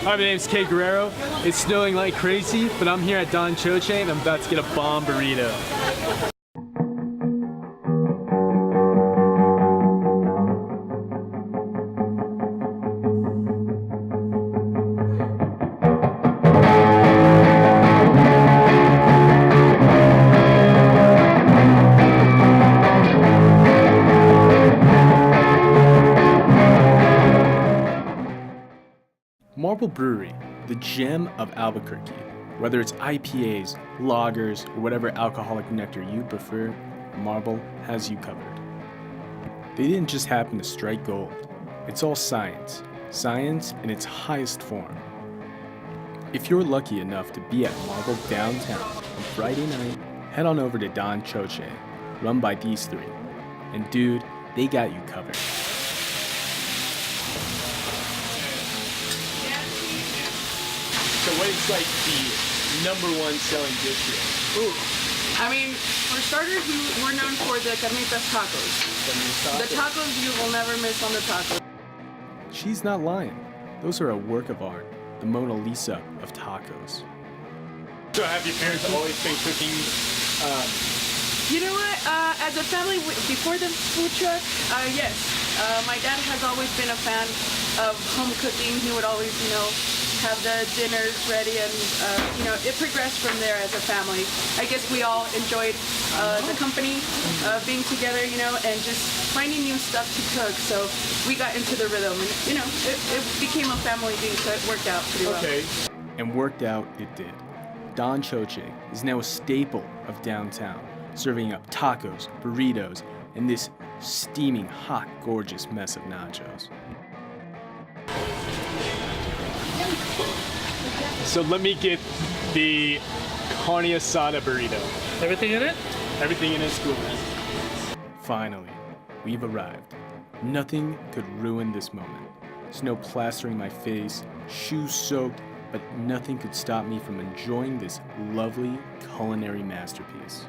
Hi, my name's Cade Guerrero. It's snowing like crazy, but I'm here at Don Choche and I'm about to get a bomb burrito. Marble Brewery, the gem of Albuquerque. Whether it's IPAs, lagers, or whatever alcoholic nectar you prefer, Marble has you covered. They didn't just happen to strike gold. It's all science. Science in its highest form. If you're lucky enough to be at Marble downtown on Friday night, head on over to Don Choche, run by these three. And dude, they got you covered. So what is like the #1 selling dish here? Ooh. I mean, for starters, we're known for the carnitas tacos. The tacos you will never miss on the tacos. She's not lying. Those are a work of art, the Mona Lisa of tacos. So have your parents always been cooking? You know what? As a family, before the food truck, yes. My dad has always been a fan of home cooking. He would always, have the dinners ready, and it progressed from there as a family. I guess we all enjoyed the company, being together, and just finding new stuff to cook. So we got into the rhythm, and it became a family thing. So it worked out pretty well. Okay. And worked out it did. Don Choche is now a staple of downtown, serving up tacos, burritos, and this steaming, hot, gorgeous mess of nachos. So let me get the carne asada burrito. Everything in it? Everything in is cool, man. Finally, we've arrived. Nothing could ruin this moment. Snow plastering my face, shoes soaked, but nothing could stop me from enjoying this lovely culinary masterpiece.